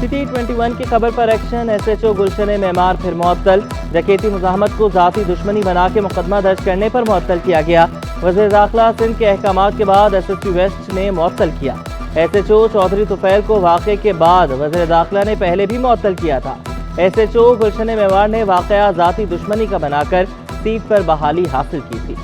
T21 की खबर पर एक्शन। SHO गुलशन मेमार फिर मुअत्तल। डकैती मुज़ाहमत को ज़ाती दुश्मनी बना के मुकदमा दर्ज करने पर मुअत्तल किया गया। वज़ीर दाखिला सिंध के अहकामात के बाद SSP वेस्ट ने मुअत्तल किया। SHO चौधरी तुफैल को वाक़े के बाद वज़ीर दाखिला ने पहले भी मुअत्तल किया था। SHO गुलशन मेमार ने वाक़या ज़ाती दुश्मनी का बनाकर सीट पर बहाली हासिल की थी।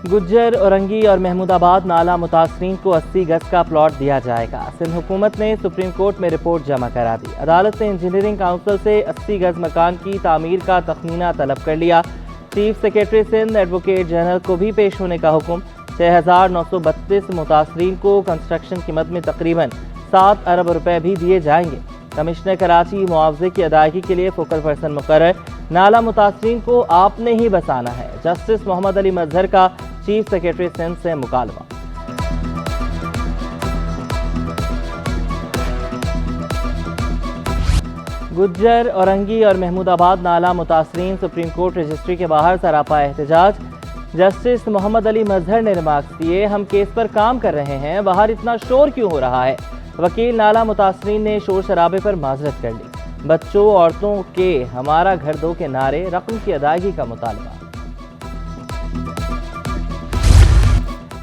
गुज्जर, औरंगी और महमूदाबाद नाला मुतासरीन को 80 गज का प्लॉट दिया जाएगा। सिंध हुकूमत ने सुप्रीम कोर्ट में रिपोर्ट जमा करा दी। अदालत ने इंजीनियरिंग काउंसिल से 80 गज मकान की तामीर का तखमीना तलब कर लिया। Chief secretary Sindh advocate general को भी पेश होने का हुक्म। 6,932 मुतासरीन को कंस्ट्रक्शन कीमत में तकरीबन 7 अरब रुपए भी दिए जाएंगे। कमिश्नर कराची मुआवजे की अदायगी के लिए फोकल पर्सन मुकर्रर। नाला मुतासरीन को आपने ही बसाना है। जस्टिस मोहम्मद अली मजहर का चीफ सेक्रेटरी सिंध से मुकालमा। गुज्जर, औरंगी और महमूदाबाद नाला मुतासरीन सुप्रीम कोर्ट रजिस्ट्री के बाहर सरापा एहतजाज। जस्टिस मोहम्मद अली मजहर ने रिमार्क्स दिए, हम केस पर काम कर रहे हैं, बाहर इतना शोर क्यों हो रहा है। वकील नाला मुतासरीन ने शोर शराबे पर माजरत कर ली। बच्चों, औरतों के हमारा घर दो के नारे, रकम की अदायगी का मुतालबा।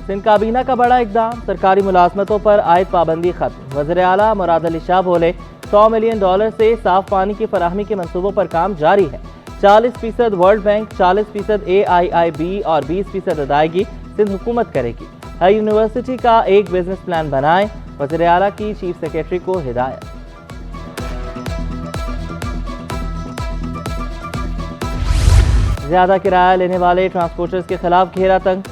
सिंध काबीना का बड़ा इकदाम। सरकारी मुलाजमतों पर आयद पाबंदी खत्म। वज़ीर आला मुराद अली शाह बोले, $100 मिलियन से साफ पानी की फराहमी के मंसूबों पर काम जारी है। 40% वर्ल्ड बैंक, 40% AIIB और 20% अदायगी सिंध हुकूमत करेगी। हर यूनिवर्सिटी का एक बिजनेस प्लान बनाएं। वज़ीर आला की चीफ सेक्रेटरी को हिदायत। ज्यादा किराया लेने वाले ट्रांसपोर्टर्स के खिलाफ घेरा तंग।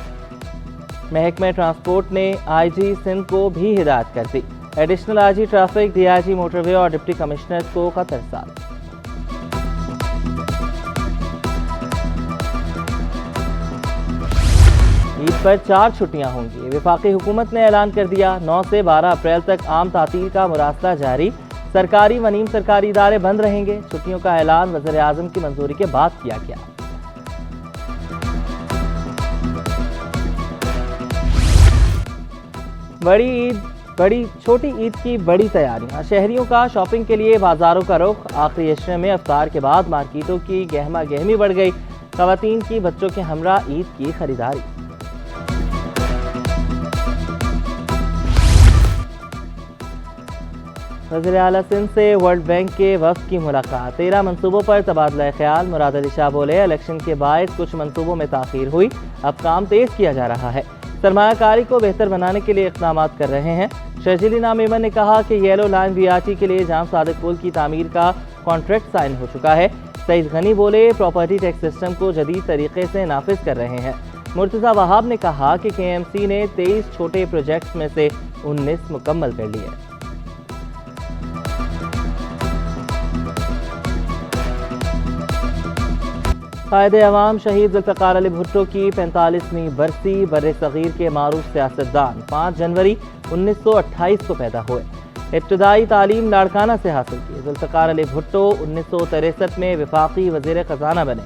महकमे ट्रांसपोर्ट ने IG सिंध को भी हिदायत कर दी। Additional IG traffic, DIG motorway और डिप्टी कमिश्नर्स को खत इरसाल। ईद पर 4 छुट्टियां होंगी। वफाकी हुकूमत ने ऐलान कर दिया। 9 से 12 अप्रैल तक आम तातील का मुरासला जारी। सरकारी व नीम सरकारी इदारे बंद रहेंगे। छुट्टियों का ऐलान वज़ीर आज़म की मंजूरी के बाद किया गया। छोटी ईद की बड़ी तैयारियां। शहरियों का शॉपिंग के लिए बाजारों का रुख। आखिरी अशरे में अफ्तार के बाद मार्केटों की गहमा गहमी बढ़ गई। खवातीन की बच्चों के हमरा ईद की खरीदारी। वज़ीर आला सिंध से वर्ल्ड बैंक के वफ़द की मुलाकात। 13 मंसूबों पर तबादला ख्याल। मुराद अली शाह बोले, इलेक्शन के बाद कुछ मंसूबों में ताख़ीर हुई, अब काम तेज किया जा रहा है। सरमायाकारी को बेहतर बनाने के लिए इक़दाम कर रहे हैं। शर्जीली नामीमन ने कहा कि येलो लाइन BRT के लिए जाम सादिक पुल की तामीर का कॉन्ट्रैक्ट साइन हो चुका है। सईद गनी बोले, प्रॉपर्टी टैक्स सिस्टम को जदीद तरीके से नाफिज कर रहे हैं। मुर्तज़ा वहाब ने कहा कि KMC ने 23 छोटे प्रोजेक्ट्स में से 19 मुकम्मल कर लिए। कायदे अवाम शहीद ज़ुल्फ़िकार अली भुट्टो की 45वीं बरसी। बर्रे सगीर के मारूफ सियासतदान 5 जनवरी 1928 को पैदा हुए। इब्तदाई तालीम लाड़काना से हासिल की। ज़ुल्फ़िकार अली भुट्टो 1963 में वफाकी वज़ीर ख़ज़ाना बने।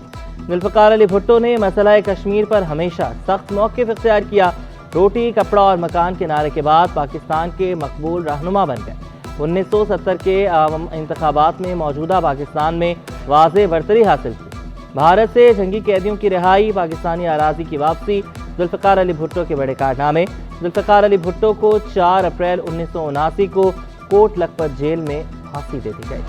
ज़ुल्फ़िकार अली भुट्टो ने मसला कश्मीर पर हमेशा सख्त मौक़िफ़ इख्तियार किया। रोटी, कपड़ा और मकान के नारे के बाद पाकिस्तान के मकबूल रहनुमा बन गए। 1970 के आम इंतखाबात में मौजूदा पाकिस्तान में वाज़े बरतरी हासिल की। भारत से जंगी कैदियों की रिहाई, पाकिस्तानी अराज़ी की वापसी, ज़ुल्फ़िकार अली भुट्टो के बड़े कारनामे। ज़ुल्फ़िकार अली भुट्टो को 4 अप्रैल 1979 को कोट लखपत जेल में फांसी दे दी गई।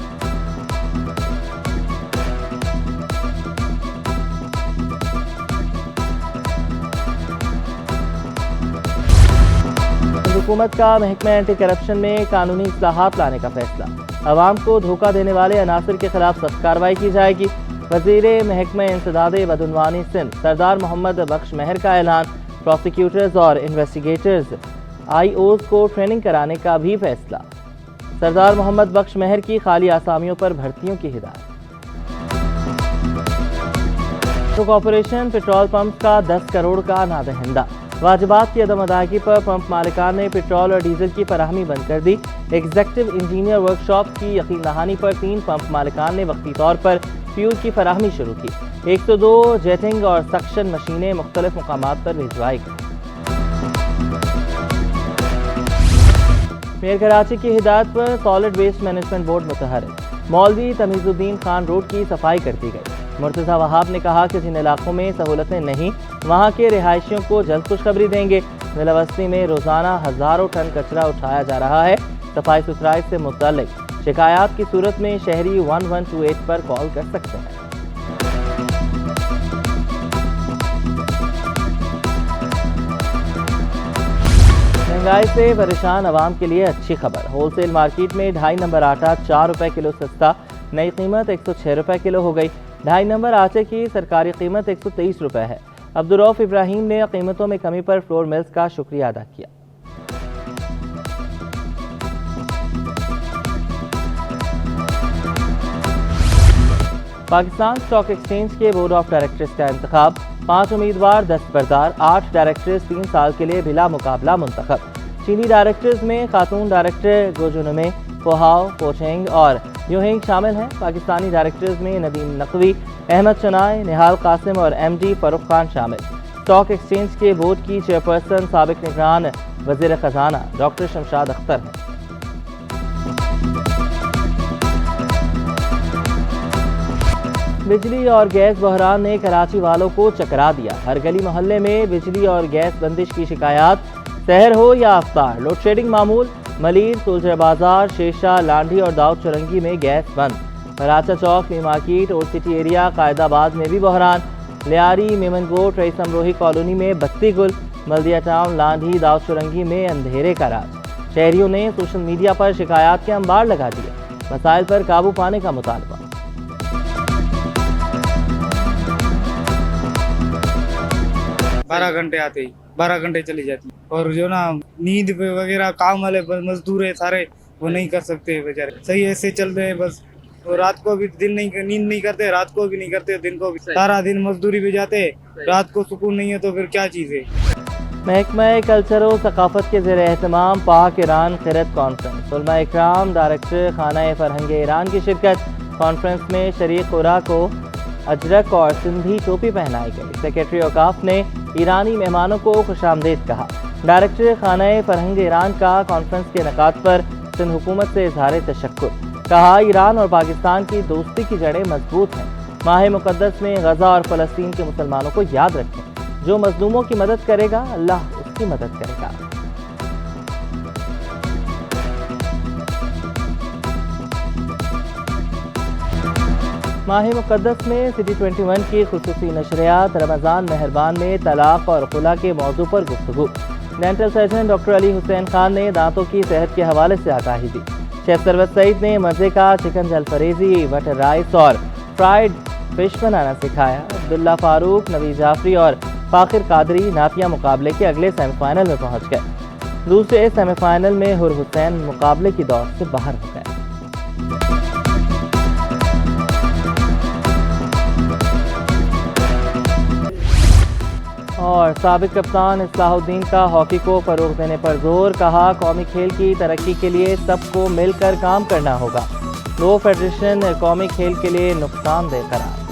हुकूमत का महकमा एंटी करप्शन में कानूनी इस्लाहात लाने का फैसला। अवाम को धोखा देने वाले अनासर के खिलाफ सख्त कार्रवाई की जाएगी। वज़ीरे महकमा इंसदादे बदउनवानी सिंध सरदार मोहम्मद बख्श महर का ऐलान। प्रोसिक्यूटर्स और इन्वेस्टिगेटर्स IOs को ट्रेनिंग कराने का भी फैसला। सरदार मोहम्मद बख्श महर की खाली आसामियों पर भर्तियों की हिदायत। कॉर्पोरेशन पेट्रोल पंप का 10 करोड़ का नादहिंदा। वाजिबात की अदम अदायगी पर पंप मालिकान ने पेट्रोल और डीजल की फराहमी बंद कर दी। एग्जीक्यूटिव इंजीनियर वर्कशॉप की यकीन दहानी पर 3 पंप मालिकान ने वक्ती तौर पर फ्यूल की फराहमी शुरू की। 102 जेटिंग और सक्शन मशीनें मुख्तलिफ मुकामात पर भिजवाई गई। मेयर कराची की हिदायत पर सॉलिड वेस्ट मैनेजमेंट बोर्ड मुतहर्रिक। मौलवी तमीजुद्दीन खान रोड की सफाई कर दी गई। मुर्तज़ा वहाब ने कहा कि जिन इलाकों में सहूलतें नहीं वहाँ के रिहायशियों को जल्द खुशखबरी देंगे। मिलावस्ती में रोज़ाना हज़ारों टन कचरा उठाया जा रहा है। सफाई सुथराई से मुतल्लिक शिकायत की सूरत में शहरी 1128 पर कॉल कर सकते हैं। महंगाई से परेशान आवाम के लिए अच्छी खबर। होलसेल मार्केट में 2.5 नंबर आटा 4 रुपए किलो सस्ता, नई कीमत 106 रुपए किलो हो गई। 2.5 नंबर आटे की सरकारी कीमत 123 रुपए है। अब्दुर्रऊफ इब्राहिम ने कीमतों में कमी पर फ्लोर मिल्स का शुक्रिया अदा किया। पाकिस्तान स्टॉक एक्सचेंज के बोर्ड ऑफ डायरेक्टर्स का इंतखाब। 5 उम्मीदवार दस्तबरदार, 8 डायरेक्टर्स 3 साल के लिए बिला मुकाबला मुंतखब। चीनी डायरेक्टर्स में खातून डायरेक्टर गोजुनमे, पोहाव, पोचेंग और यूहिंग शामिल हैं। पाकिस्तानी डायरेक्टर्स में नदीम नकवी, अहमद चनाय, निहाल कासिम और MD फरूख खान शामिल। स्टॉक एक्सचेंज के बोर्ड की चेयरपर्सन साबिक निगरान वज़ीर ख़जाना डॉक्टर शमशाद अख्तर हैं। बिजली और गैस बहरान ने कराची वालों को चकरा दिया। हर गली मोहल्ले में बिजली और गैस बंदिश की शिकायत। सहर हो या अफ्तार, लोड शेडिंग मामूल। मलीर, तुलजा बाजार, शेषा, लांडी और दाऊद चुरंगी में गैस बंद। कराचा चौक, new market, old city area, Qaidabad में भी बहरान। लियारी, मेमनगोट, रईस अमरोही कॉलोनी में बत्ती गुल। मल्दिया टाउन, लांडी, दाऊद चुरंगी में अंधेरे का राज। शहरियों ने सोशल मीडिया पर शिकायत के अंबार लगा दिए। मसाइल पर काबू पाने का मुतालबा। 12 घंटे आते ही 12 घंटे चली जाती। और जो ना नींद पे वगैरह काम वाले मजदूर है सारे, वो नहीं कर सकते बेचारे। सही ऐसे चल रहे हैं बस। तो रात को भी नींद नहीं करते, रात को भी नहीं करते, दिन को भी। सारा दिन मजदूरी पे जाते, रात को सुकून नहीं है तो फिर क्या चीज़ है। महकमा कल्चर और सकाफत के ज़ेर एहतमाम पाक ईरान खिरत कॉन्फ्रेंस। उलमा इकराम, डायरेक्टर खाना फरहंग ईरान की शिरकत। कॉन्फ्रेंस में शरीक खुरा को अजरक और सिंधी टोपी पहनाई गई। सेक्रेटरी औकाफ ने ईरानी मेहमानों को खुशामदीद कहा। डायरेक्टर खाना फरहंग ईरान का कॉन्फ्रेंस के इनेकाद पर सिंध हुकूमत से इजहार तशक्कुर। कहा, ईरान और पाकिस्तान की दोस्ती की जड़ें मजबूत हैं। माह मुकद्दस में गजा और फ़लस्तीन के मुसलमानों को याद रखें। जो मजलूमों की मदद करेगा, अल्लाह उसकी मदद करेगा। माह मुकद्दस में सिटी 21 की खुसूसी नशरियात। रमज़ान मेहरबान में तलाक और खुला के मौजू पर गुफ्तगू। Dental surgeon doctor Ali Hussain Khan ने दांतों की सेहत के हवाले से आगाही दी। शेफ सरवत सईद ने मज़े का चिकन जलफरेजी, बटर राइस और फ्राइड फिश बनाना सिखाया। अब्दुल्ला फारूक, नवी जाफरी और फाखिर कादरी नातिया मुकाबले के अगले सेमीफाइनल में पहुंच गए। दूसरे सेमीफाइनल में हुर हुसैन मुकाबले की दौड़ से बाहर हो गए। और साबिक कप्तान इस्लाहुद्दीन का हॉकी को फरोग देने पर जोर। कहा, कौमी खेल की तरक्की के लिए सबको मिलकर काम करना होगा। लो फेडरेशन कौमी खेल के लिए नुकसानदेह करार।